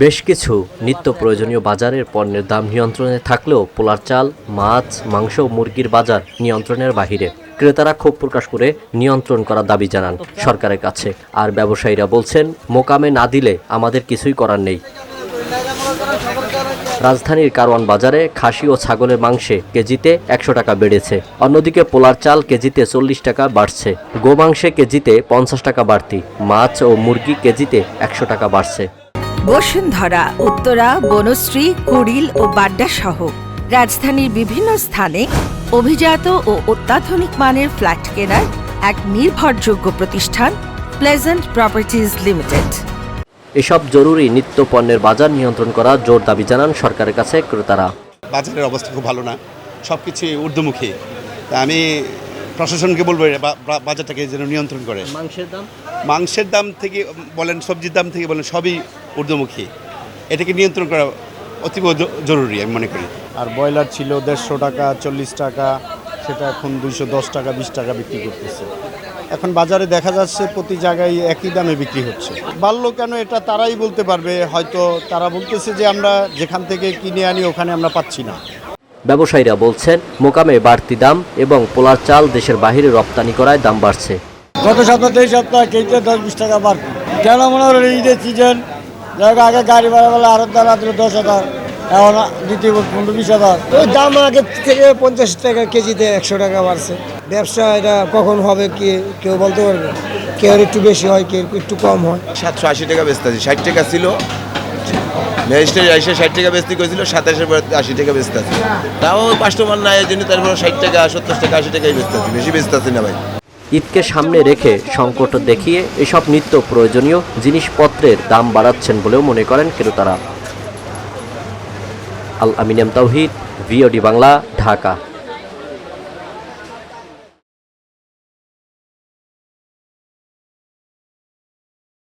বেশ কিছু নিত্য প্রয়োজনীয় বাজারের পণ্যের দাম নিয়ন্ত্রণে থাকলেও পোলার চাল, মাছ, মাংস ও মুরগির বাজার নিয়ন্ত্রণের বাহিরে। ক্রেতারা ক্ষোভ প্রকাশ করে নিয়ন্ত্রণ করার দাবি জানান সরকারের কাছে। আর ব্যবসায়ীরা বলছেন, মোকামে না দিলে আমাদের কিছুই করার নেই। রাজধানীর কারওয়ান বাজারে খাসি ও ছাগলের মাংসে কেজিতে ১০০ টাকা বেড়েছে। অন্যদিকে পোলার চাল কেজিতে ৪০ টাকা বাড়ছে। গোমাংসে কেজিতে ৫০ টাকা বাড়তি। মাছ ও মুরগি কেজিতে ১০০ টাকা বাড়ছে। বসুন্ধরা, উত্তরা, বনশ্রী, কুড়িল ও বাড্ডা সহ রাজধানীর বিভিন্ন স্থানে অভিজাত ও অত্যাধুনিক মানের ফ্ল্যাট কেনার এক নির্ভরযোগ্য প্রতিষ্ঠান প্লেজেন্ট প্রপার্টিজ লিমিটেড। এসব জরুরি নিত্য পণ্যের বাজার নিয়ন্ত্রণ করা জোর দাবি জানান সরকারের কাছে ক্রেতারা। বাজারের অবস্থা খুব ভালো না, সব কিছু ঊর্ধ্বমুখী। তা আমি প্রশাসনকে বলবো বাজারটাকে যেন নিয়ন্ত্রণ করে। মাংসের দাম থেকে বলেন, সবজির দাম থেকে বলেন, সবই ঊর্ধ্বমুখী। এটাকে নিয়ন্ত্রণ করা অতীব জরুরি আমি মনে করি। আর ব্রয়লার ছিল ১৫০ টাকা, ৪০ টাকা, সেটা এখন ২১০ টাকা, ২০ টাকা বিক্রি করতেছে। এখন বাজারে দেখা যাচ্ছে প্রতি জায়গায় একই দামে বিক্রি হচ্ছে। বাড়লো কেন এটা তারাই বলতে পারবে। হয়তো তারা বলতেছে যে আমরা যেখান থেকে কিনে আনি ওখানে আমরা পাচ্ছি না। ব্যবসায়ীরা বলছেন, মোকামে বাড়তি দাম এবং পোলার চাল দেশের বাইরে রপ্তানি করায় দাম বাড়ছে। গত সপ্তাহে এই সপ্তাহে কেজিতে ১০-২০ টাকা বাড়বে। কেন মনে হলো ঈদের সিজন, আগে গাড়ি ভাড়া বলে আরো দাম ১০,০০০, এখন দিতে ১৫-২০,০০০। ওই দাম আগে থেকে ৫০ টাকা কেজিতে ১০০ টাকা বাড়ছে। ব্যবসা এটা কখন হবে কি কেউ বলতে পারবে। কেউ একটু বেশি হয়, কেউ একটু কম হয়। ৭৮০ টাকা বেচতে আছে, ৬০ টাকা ছিল। ম্যাজিস্ট্রেট এসে ৬০ টাকা বেচতে করেছিল, ২৭-এর পর ৮০ টাকা বেচতে আছে। তাও কাস্টমার নাই, এর জন্য তারপর ৬০ টাকা, ৭০ টাকা, ৮০ টাকাই বেচতে আছে, বেশি বেচতে আছে না ভাই। ঈদকে সামনে রেখে সংকট দেখিয়ে এসব নিত্য প্রয়োজনীয় জিনিসপত্রের দাম বাড়াচ্ছেন বলেও মনে করেন ক্রেতারা। আল আমিন এম তাওহিদ, ভিওডি বাংলা, ঢাকা।